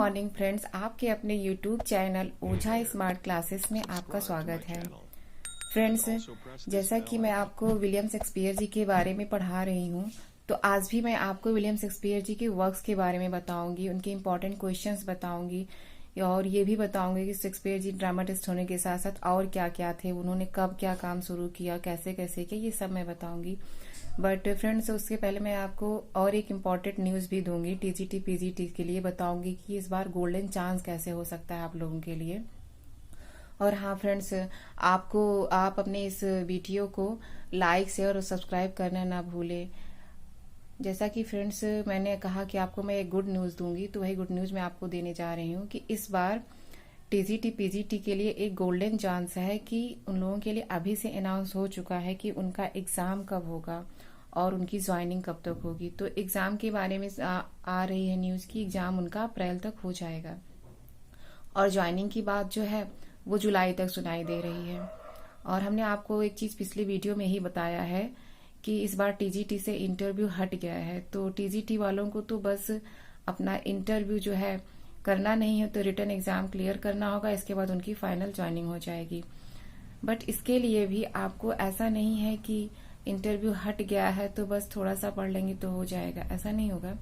Morning friends, आपके अपने YouTube channel ओझा smart classes में आपका स्वागत है। फ्रेंड्स, जैसा कि मैं आपको विलियम शेक्सपियर जी के बारे में पढ़ा रही हूँ, तो आज भी मैं आपको विलियम शेक्सपियर जी के वर्क्स के बारे में बताऊंगी, उनके इम्पोर्टेंट क्वेश्चंस बताऊंगी और ये भी बताऊंगी कि शेक्सपियर जी ड्रामाटिस्ट होने के साथ साथ और क्या क्या थे, उन्होंने कब क्या काम शुरू किया, कैसे कैसे किया, ये सब मैं बताऊंगी। बट फ्रेंड्स, उसके पहले मैं आपको और एक इम्पॉर्टेंट न्यूज भी दूंगी। टीजीटी पीजीटी के लिए बताऊंगी कि इस बार गोल्डन चांस कैसे हो सकता है आप लोगों के लिए। और हाँ फ्रेंड्स, आप अपने इस वीडियो को लाइक शेयर और सब्सक्राइब करना ना भूलें। जैसा कि फ्रेंड्स मैंने कहा कि आपको मैं एक गुड न्यूज दूंगी, तो वही गुड न्यूज मैं आपको देने जा रही हूँ कि इस बार टीजीटी पीजीटी के लिए एक गोल्डन चांस है कि उन लोगों के लिए अभी से अनाउंस हो चुका है कि उनका एग्जाम कब होगा और उनकी ज्वाइनिंग कब तक होगी। तो एग्जाम के बारे में आ रही है न्यूज की एग्जाम उनका अप्रैल तक हो जाएगा और ज्वाइनिंग की बात जो है वो जुलाई तक सुनाई दे रही है। और हमने आपको एक चीज पिछली वीडियो में ही बताया है कि इस बार टीजीटी से इंटरव्यू हट गया है, तो टीजीटी वालों को तो बस अपना इंटरव्यू जो है करना नहीं है, तो रिटन एग्जाम क्लियर करना होगा, इसके बाद उनकी फाइनल ज्वाइनिंग हो जाएगी। बट इसके लिए भी आपको ऐसा नहीं है कि इंटरव्यू हट गया है तो बस थोड़ा सा पढ़ लेंगे तो हो जाएगा, ऐसा नहीं होगा।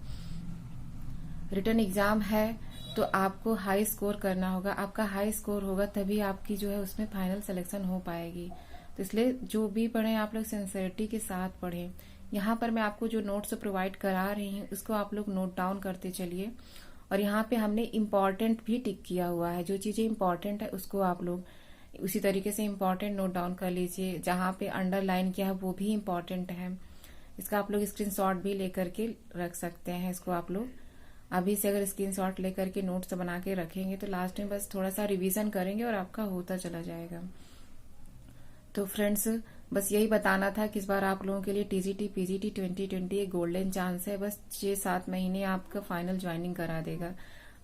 रिटन एग्जाम है तो आपको हाई स्कोर करना होगा, आपका हाई स्कोर होगा तभी आपकी जो है उसमें फाइनल सिलेक्शन हो पाएगी। तो इसलिए जो भी पढ़े आप लोग सिंसियरिटी के साथ पढ़ें। यहाँ पर मैं आपको जो नोट्स प्रोवाइड करा रही हूँ उसको आप लोग नोट डाउन करते चलिए। और यहाँ पे हमने इम्पोर्टेंट भी टिक किया हुआ है, जो चीजें इम्पोर्टेंट है उसको आप लोग उसी तरीके से इम्पोर्टेंट नोट डाउन कर लीजिए। जहाँ पे अंडरलाइन किया है वो भी इम्पोर्टेंट है, इसका आप लोग स्क्रीनशॉट भी लेकर के रख सकते हैं। इसको आप लोग अभी से अगर स्क्रीनशॉट लेकर के नोट्स बना के रखेंगे तो लास्ट में बस थोड़ा सा रिवीजन करेंगे और आपका होता चला जाएगा। तो फ्रेंड्स, बस यही बताना था कि इस बार आप लोगों के लिए टीजीटी पीजीटी 2020 एक गोल्डन चांस है। बस 6-7 महीने आपका फाइनल ज्वाइनिंग करा देगा।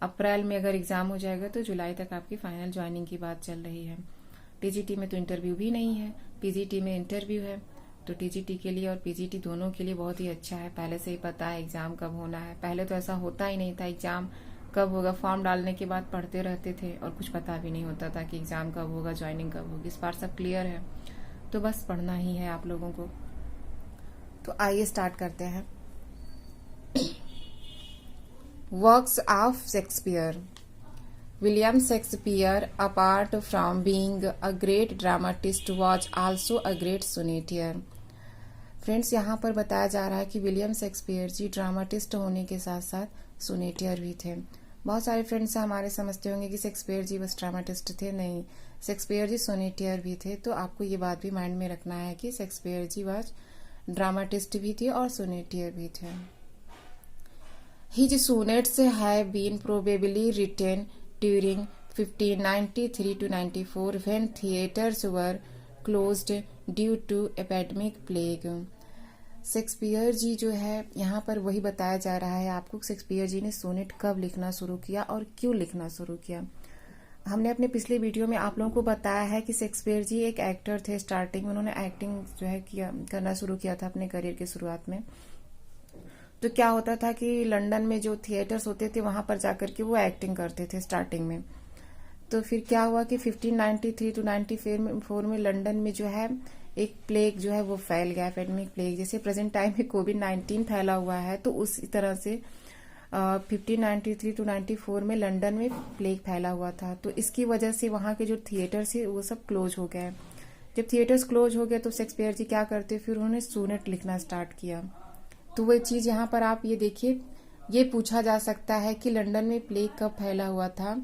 अप्रैल में अगर एग्जाम हो जाएगा तो जुलाई तक आपकी फाइनल ज्वाइनिंग की बात चल रही है। टीजीटी में तो इंटरव्यू भी नहीं है, पीजीटी में इंटरव्यू है। तो टीजीटी के लिए और पीजीटी दोनों के लिए बहुत ही अच्छा है, पहले से ही पता है एग्जाम कब होना है। पहले तो ऐसा होता ही नहीं था, एग्जाम कब होगा फॉर्म डालने के बाद पढ़ते रहते थे और कुछ पता भी नहीं होता था कि एग्जाम कब होगा, ज्वाइनिंग कब होगी। इस बार सब क्लियर है, तो बस पढ़ना ही है आप लोगों को। तो आइए स्टार्ट करते हैं। Works of Shakespeare. William Shakespeare, apart from being a great dramatist, was also a great sonneteer. Friends, यहाँ पर बताया जा रहा है कि विलियम शेक्सपियर जी ड्रामाटिस्ट होने के साथ साथ सोनेटियर भी थे। बहुत सारे फ्रेंड्स हमारे समझते होंगे कि शेक्सपियर जी बस ड्रामाटिस्ट थे, नहीं, शेक्सपियर जी सोनेटियर भी थे। तो आपको ये बात भी माइंड में रखना है कि शेक्सपियर जी बस ड्रामाटिस्ट भी थे और सोनेटियर भी थे। His sonnets have been probably written during 1593 to 94 when theatres were closed due to epidemic plague. Shakespeare ji जो है यहाँ पर वही बताया जा रहा है आपको शेक्सपियर जी ने सोनेट कब लिखना शुरू किया और क्यों लिखना शुरू किया। हमने अपने पिछले वीडियो में आप लोगों को बताया है कि शेक्सपियर जी एक एक्टर थे। स्टार्टिंग में उन्होंने एक्टिंग जो है करना शुरू किया था अपने करियर की शुरुआत में। तो क्या होता था कि लंदन में जो थिएटर्स होते थे वहां पर जाकर के वो एक्टिंग करते थे स्टार्टिंग में। तो फिर क्या हुआ कि 1593 टू 94 में लंदन में जो है एक प्लेग जो है वो फैल गया, एपिडेमिक प्लेग। जैसे प्रेजेंट टाइम में कोविड-19 फैला हुआ है, तो उसी तरह से 1593 टू 94 में लंदन में प्लेग फैला हुआ था। तो इसकी वजह से वहां के जो थिएटर्स है वो सब क्लोज हो गए। जब थिएटर्स क्लोज हो गए तो शेक्सपियर जी क्या करते, फिर उन्होंने सोनेट लिखना स्टार्ट किया। तो वो चीज यहाँ पर आप ये देखिए, ये पूछा जा सकता है कि लंदन में प्लेग कब फैला हुआ था।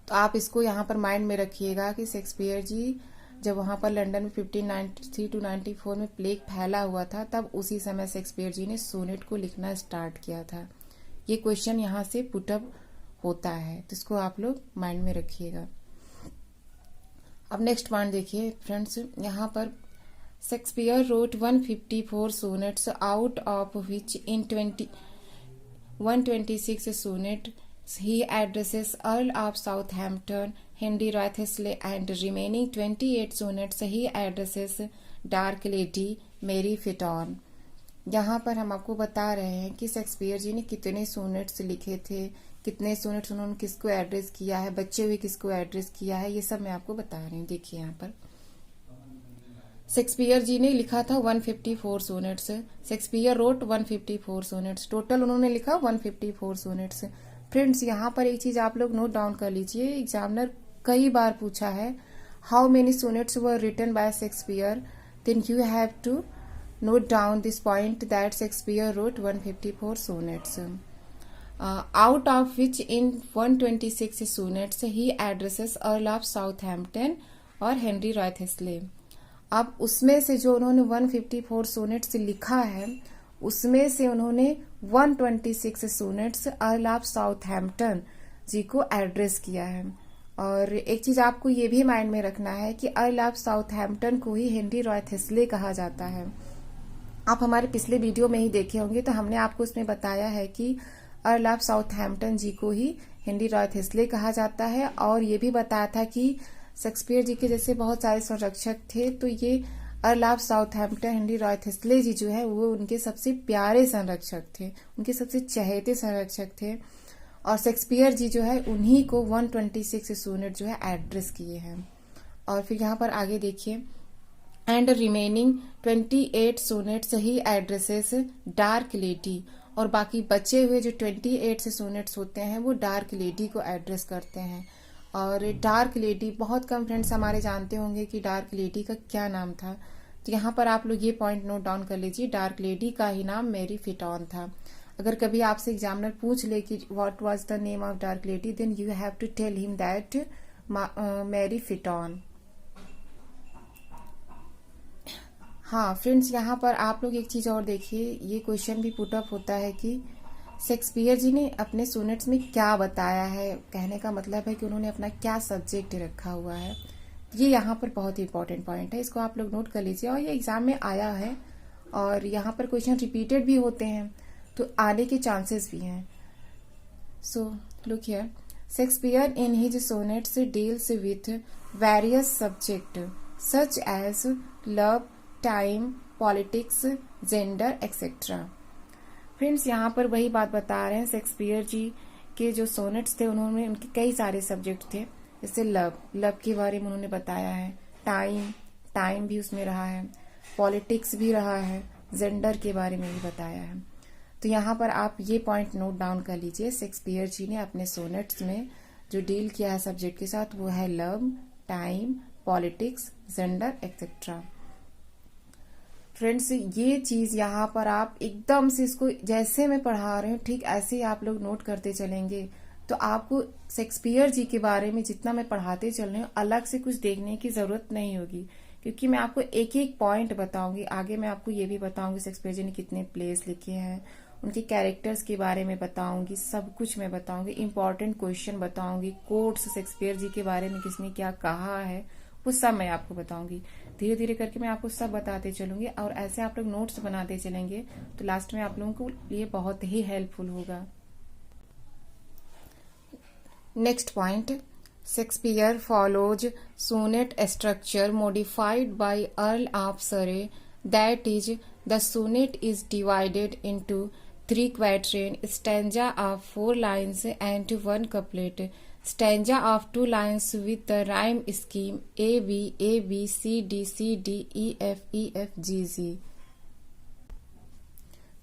तो आप इसको यहाँ पर माइंड में रखिएगा कि शेक्सपियर जी जब वहां पर लंदन में 1593 टू 94 में प्लेग फैला हुआ था, तब उसी समय शेक्सपियर जी ने सोनेट को लिखना स्टार्ट किया था। ये क्वेश्चन यहाँ से पुटअप होता है, तो इसको आप लोग माइंड में रखिएगा। अब नेक्स्ट पॉइंट देखिए फ्रेंड्स, यहाँ पर Shakespeare wrote 154 sonnets, out of which in 126 sonnets he addresses Earl of Southampton, Henry Wriothesley, and remaining 28 sonnets he addresses Dark Lady Mary Fitton. यहाँ पर हम आपको बता रहे हैं कि शेक्सपियर जी ने कितने सोनेट्स लिखे थे, कितने सोनेट्स उन्होंने किसको एड्रेस किया है, बच्चे हुए किसको एड्रेस किया है, ये सब मैं आपको बता रही हूँ। देखिए यहाँ पर शेक्सपियर जी ने लिखा था 154 sonnets. Shakespeare wrote 154 sonnets, total उन्होंने लिखा 154 सोनेट्स। फ्रेंड्स यहाँ पर एक चीज आप लोग नोट डाउन कर लीजिए, एग्जामिनर कई बार पूछा है how many sonnets were written by Shakespeare, then you have to note down this point that Shakespeare wrote 154 sonnets, out of which in 126 sonnets he addresses Earl of Southampton और Henry रॉयथेस्ले। अब उसमें से जो उन्होंने 154 सोनेट्स लिखा है उसमें से उन्होंने 126 सोनेट्स अर्ल ऑफ साउथहैम्पटन जी को एड्रेस किया है। और एक चीज आपको ये भी माइंड में रखना है कि अर्ल ऑफ साउथहैम्पटन को ही हेनरी रॉयथेस्ले कहा जाता है। आप हमारे पिछले वीडियो में ही देखे होंगे तो हमने आपको उसमें बताया है कि अर्ल ऑफ साउथहैम्पटन जी को ही हेनरी रॉयथेस्ले कहा जाता है। और ये भी बताया था कि शेक्सपियर जी के जैसे बहुत सारे संरक्षक थे, तो ये अर्ल ऑफ साउथहैम्पटन हेनरी रॉयथेस्ले जी जो है वो उनके सबसे प्यारे संरक्षक थे, उनके सबसे चहेते संरक्षक थे। और शेक्सपियर जी जो है उन्हीं को 126 सोनेट जो है एड्रेस किए हैं। और फिर यहाँ पर आगे देखिए, and remaining 28 sonnets he addresses dark lady, और बाकी बचे हुए जो 28 सोनेट्स होते हैं वो डार्क लेडी को एड्रेस करते हैं। और डार्क लेडी बहुत कम फ्रेंड्स हमारे जानते होंगे कि डार्क लेडी का क्या नाम था, तो यहाँ पर आप लोग ये पॉइंट नोट डाउन कर लीजिए, डार्क लेडी का ही नाम मैरी फिटॉन था। अगर कभी आपसे एग्जामिनर पूछ ले कि what was the name of dark lady, then you have to tell him that Mary Fitton. हाँ फ्रेंड्स, यहाँ पर आप लोग एक चीज और देखिए, ये क्वेश्चन भी पुट अप होता है कि शेक्सपियर जी ने अपने सोनेट्स में क्या बताया है, कहने का मतलब है कि उन्होंने अपना क्या सब्जेक्ट रखा हुआ है। ये यहाँ पर बहुत ही इंपॉर्टेंट पॉइंट है, इसको आप लोग नोट कर लीजिए। और ये एग्जाम में आया है और यहाँ पर क्वेश्चन रिपीटेड भी होते हैं तो आने के चांसेस भी हैं। So look here, Shakespeare in his sonnets deals with various subject such as love, time, politics, gender etcetera. Friends यहाँ पर वही बात बता रहे हैं, शेक्सपियर जी के जो सोनेट्स थे उन्होंने उनके कई सारे सब्जेक्ट थे, जैसे लव के बारे में उन्होंने बताया है, टाइम भी उसमें रहा है, पॉलिटिक्स भी रहा है, जेंडर के बारे में भी बताया है। तो यहाँ पर आप ये पॉइंट नोट डाउन कर लीजिए, शेक्सपियर जी ने अपने सोनेट्स में जो डील किया है सब्जेक्ट के साथ वो है love, time, politics, gender etcetera. Friends ये चीज यहाँ पर आप एकदम से इसको जैसे मैं पढ़ा रही हूँ ठीक ऐसे ही आप लोग नोट करते चलेंगे तो आपको शेक्सपियर जी के बारे में जितना मैं पढ़ाते चल रही हूँ अलग से कुछ देखने की जरूरत नहीं होगी, क्योंकि मैं आपको एक एक पॉइंट बताऊंगी। आगे मैं आपको ये भी बताऊंगी शेक्सपियर जी ने कितने प्लेस लिखे हैं, उनके कैरेक्टर्स के बारे में बताऊंगी, सब कुछ मैं बताऊंगी, इंपॉर्टेंट क्वेश्चन बताऊंगी, कोट्स शेक्सपियर जी के बारे में किसने क्या कहा है वो सब मैं आपको बताऊंगी। धीरे धीरे करके मैं आपको सब बताते चलूंगी और ऐसे आप लोग नोट्स बनाते चलेंगे तो लास्ट में आप लोगों को ये बहुत ही हेल्पफुल होगा। Next point, Shakespeare follows sonnet structure modified by Earl of Surrey, that is the sonnet is divided into 3 quatrain, stanza of 4 lines and 1 couplet, stanza of 2 lines with the rhyme scheme A B A B C D C D E F E F G G।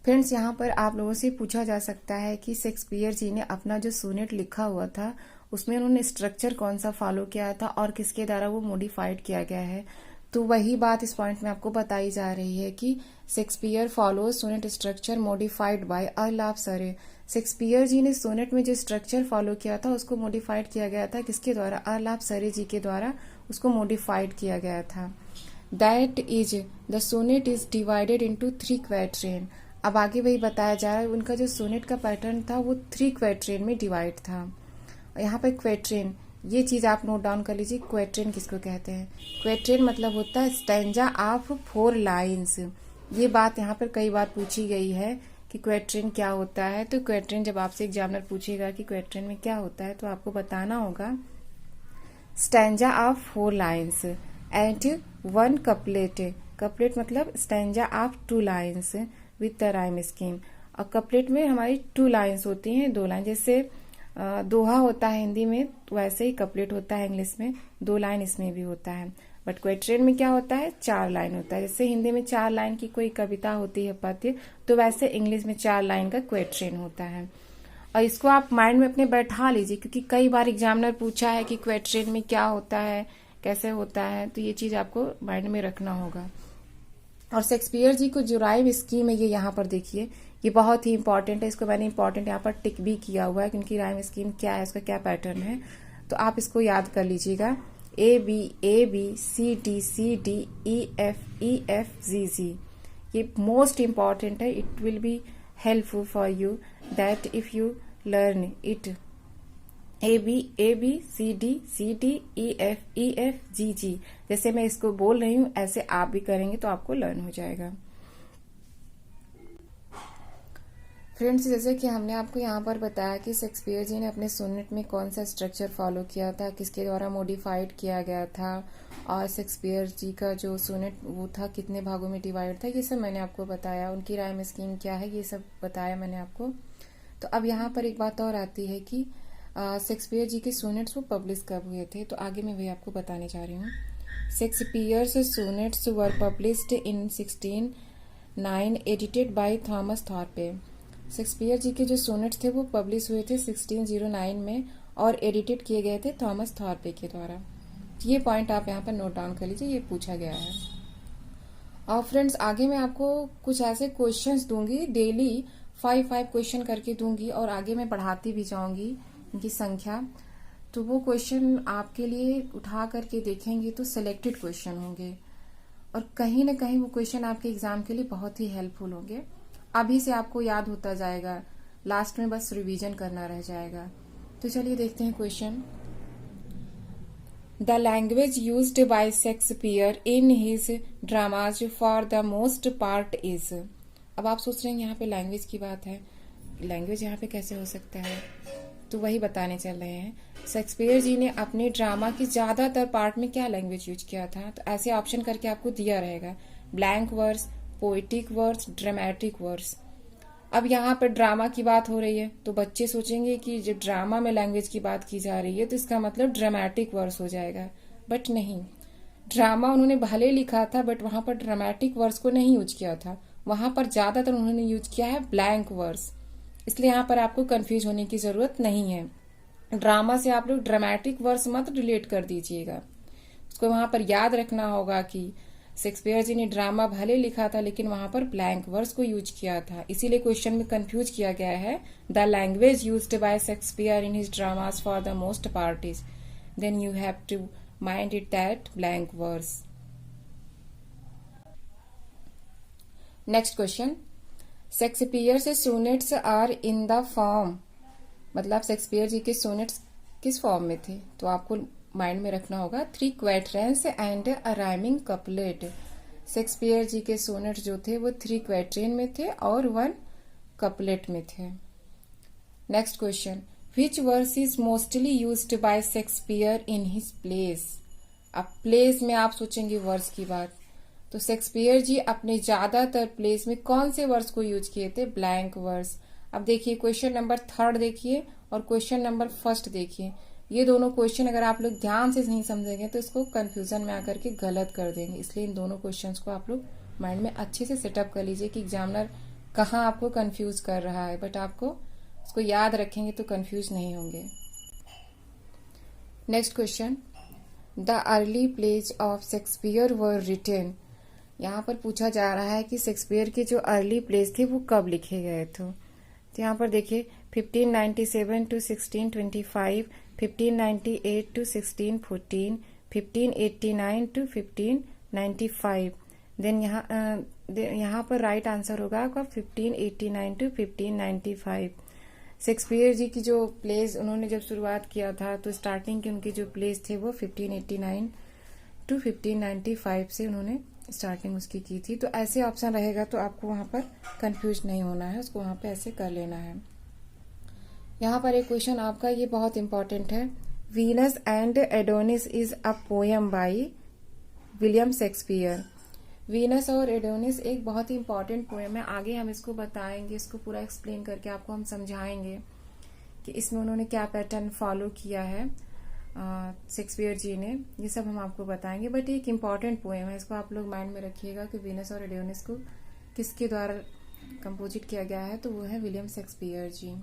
Friends यहाँ पर आप लोगों से पूछा जा सकता है कि शेक्सपियर जी ने अपना जो सोनेट लिखा हुआ था उसमें उन्होंने स्ट्रक्चर कौन सा फॉलो किया था और किसके द्वारा वो मॉडिफाइड किया गया है। तो वही बात इस पॉइंट में आपको बताई जा रही है कि Shakespeare follows sonnet structure modified by Earl of Surrey. Shakespeare ji ने सोनेट में जो स्ट्रक्चर फॉलो किया था उसको मॉडिफाइड किया गया था किसके द्वारा, अर्ल ऑफ सरे जी के द्वारा उसको मॉडिफाइड किया गया था। That is the sonnet is divided into 3 quatrain. अब आगे वही बताया जा रहा है, उनका जो सोनेट का पैटर्न था वो 3 क्वार्टेन में डिवाइड था। यहाँ पर क्वार्टेन, ये चीज आप नोट डाउन कर लीजिए, क्वार्टेन किसको कहते हैं। क्वार्टेन मतलब होता है स्टैंजा ऑफ 4 लाइन्स। ये बात यहाँ पर कई बार पूछी गई है कि क्वार्टेन क्या होता है। तो क्वार्टेन जब आपसे एग्जामिनर पूछेगा कि क्वार्टेन में क्या होता है तो आपको बताना होगा stanza of 4 lines and 1 couplet. Couplet मतलब stanza of 2 lines with the rhyme scheme. और कपलेट में हमारी 2 लाइन्स होती हैं, 2 लाइन, जैसे दोहा होता है हिंदी में, तो वैसे ही कपलेट होता है इंग्लिश में, 2 लाइन इसमें भी होता है। बट क्वेट्रेन में क्या होता है, 4 लाइन होता है। जैसे हिंदी में 4 लाइन की कोई कविता होती है पद्य, तो वैसे इंग्लिश में 4 लाइन का क्वेट्रेन होता है। और इसको आप माइंड में अपने बैठा लीजिए, क्योंकि कई बार एग्जामिनर पूछा है कि क्वेट्रेन में क्या होता है, कैसे होता है, तो ये चीज आपको माइंड में रखना होगा। और शेक्सपियर जी को जो राइम स्कीम है ये यहाँ पर देखिए, ये बहुत ही इंपॉर्टेंट है। इसको मैंने इंपॉर्टेंट यहाँ पर टिक भी किया हुआ है, क्योंकि राइम स्कीम क्या है, उसका क्या पैटर्न है, तो आप इसको याद कर लीजिएगा। A B C D E F G ये मोस्ट इम्पॉर्टेंट है। It will be helpful for you that if you learn it. A B C D E F G जैसे मैं इसको बोल रही हूँ, ऐसे आप भी करेंगे तो आपको लर्न हो जाएगा। फ्रेंड्स, जैसे कि हमने आपको यहाँ पर बताया कि शेक्सपियर जी ने अपने सोनेट में कौन सा स्ट्रक्चर फॉलो किया था, किसके द्वारा मॉडिफाइड किया गया था, और शेक्सपियर जी का जो सोनेट वो था कितने भागों में डिवाइड था, ये सब मैंने आपको बताया। उनकी राइम स्कीम क्या है, ये सब बताया मैंने आपको। तो अब यहाँ पर एक बात और आती है कि शेक्सपियर जी के सोनेट्स वो पब्लिश कब हुए थे, तो आगे मैं वही आपको बताने जा रही हूँ। Shakespeare's sonnets were published in 1609 edited by Thomas Thorpe. Shakespeare ji के जो सोनेट्स थे वो पब्लिश हुए थे 1609 में और एडिटेड किए गए थे थॉमस थॉर्पे के द्वारा। ये पॉइंट आप यहाँ पर नोट डाउन कर लीजिए, ये पूछा गया है। और फ्रेंड्स, आगे मैं आपको कुछ ऐसे क्वेश्चंस दूंगी, डेली 5 क्वेश्चन करके दूंगी, और आगे मैं बढ़ाती भी जाऊंगी इनकी संख्या। तो वो क्वेश्चन आपके लिए उठा करके देखेंगे तो सिलेक्टेड क्वेश्चन होंगे, और कहीं ना कहीं वो क्वेश्चन आपके एग्जाम के लिए बहुत ही हेल्पफुल होंगे। अभी से आपको याद होता जाएगा, लास्ट में बस रिवीजन करना रह जाएगा। तो चलिए देखते हैं question. The language used by Shakespeare in his dramas for the most part is. अब आप सोच रहे हैं यहाँ पे लैंग्वेज की बात है, लैंग्वेज यहाँ पे कैसे हो सकता है, तो वही बताने चल रहे हैं। शेक्सपियर जी ने अपने ड्रामा की ज्यादातर पार्ट में क्या लैंग्वेज यूज किया था, तो ऐसे ऑप्शन करके आपको दिया रहेगा, blank verse, poetic verse, dramatic verse. अब यहाँ पर ड्रामा की बात हो रही है, तो बच्चे सोचेंगे कि जब ड्रामा में लैंग्वेज की बात की जा रही है तो इसका मतलब ड्रामेटिक वर्स हो जाएगा, बट नहीं। ड्रामा उन्होंने भले लिखा था, बट वहां पर ड्रामेटिक वर्स को नहीं यूज किया था, वहां पर ज्यादातर उन्होंने यूज किया है ब्लैंक वर्स। इसलिए यहाँ पर आपको कंफ्यूज होने की जरूरत नहीं है। ड्रामा से आप लोग ड्रामेटिक वर्स मत रिलेट कर दीजिएगा, उसको वहां पर याद रखना होगा कि शेक्सपियर जी ने ड्रामा भले लिखा था लेकिन वहां पर ब्लैंक वर्स को यूज किया था, इसीलिए क्वेश्चन में कंफ्यूज किया गया है। The language used by Shakespeare in his dramas for the most part is, then you have to mind it that blank verse. Next question, Shakespeare से sonnets are in the form, मतलब Shakespeare ji के sonnets किस form में थे, तो आपको mind में रखना होगा 3 quatrains and a rhyming couplet. Shakespeare ji के सोनेट जो थे वो 3 क्वैट्रेन में थे और 1 कपलेट में थे। Next question, which verse is mostly used by Shakespeare in his plays. अब प्लेस में आप सोचेंगे वर्स की बात, तो शेक्सपियर जी अपने ज्यादातर प्लेस में कौन से वर्स को यूज किए थे, ब्लैंक वर्स। अब देखिए क्वेश्चन नंबर 3 देखिए और क्वेश्चन नंबर 1 देखिए, ये दोनों क्वेश्चन अगर आप लोग ध्यान से नहीं समझेंगे तो इसको कंफ्यूजन में आकर के गलत कर देंगे। इसलिए इन दोनों क्वेश्चंस को आप लोग माइंड में अच्छे से सेटअप कर लीजिए कि एग्जामिनर कहाँ आपको कंफ्यूज कर रहा है, बट आपको इसको याद रखेंगे तो कंफ्यूज नहीं होंगे। Next question, the early plays of Shakespeare were written. यहाँ पर पूछा जा रहा है कि शेक्सपियर के जो अर्ली प्लेज थे वो कब लिखे गए थे। तो यहाँ पर देखिए 1597 टू 1625, 1598 टू 1614, 1589 टू 1595। देन यहाँ पर राइट आंसर होगा आपका 1589 टू 1595। शेक्सपियर जी की जो प्लेस उन्होंने जब शुरुआत किया था तो स्टार्टिंग के उनके जो प्लेस थे वो 1589 टू 1595 से उन्होंने स्टार्टिंग उसकी की थी। तो ऐसे ऑप्शन रहेगा तो आपको वहां पर कंफ्यूज नहीं होना है, उसको वहां पे ऐसे कर लेना है। यहाँ पर एक क्वेश्चन आपका ये बहुत इंपॉर्टेंट है, Venus and Adonis is a poem by William Shakespeare. Venus और एडोनिस एक बहुत ही इंपॉर्टेंट पोयम है, आगे हम इसको बताएंगे, इसको पूरा एक्सप्लेन करके आपको हम समझाएंगे कि इसमें उन्होंने क्या पैटर्न फॉलो किया है शेक्सपियर जी ने, ये सब हम आपको बताएंगे। बट एक इम्पॉर्टेंट पोएम है, इसको आप लोग माइंड में रखिएगा कि वीनस और एडियोनिस को किसके द्वारा कंपोजिट किया गया है, तो वो है विलियम शेक्सपियर जी।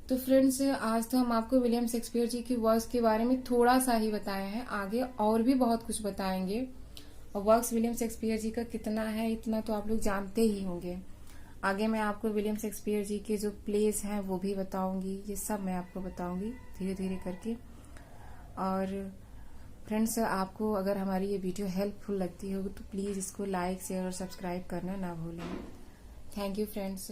तो फ्रेंड्स, आज तो हम आपको विलियम शेक्सपियर जी की वर्क्स के बारे में थोड़ा सा ही बताए हैं, आगे और भी बहुत कुछ बताएंगे। और वर्क्स विलियम शेक्सपियर जी का कितना है इतना तो आप लोग जानते ही होंगे। आगे मैं आपको विलियम शेक्सपियर जी के जो प्लेस हैं वो भी बताऊंगी, ये सब मैं आपको बताऊंगी धीरे धीरे करके। और फ्रेंड्स, आपको अगर हमारी ये वीडियो हेल्पफुल लगती होगी तो प्लीज़ इसको लाइक शेयर और सब्सक्राइब करना ना भूलें। Thank you friends.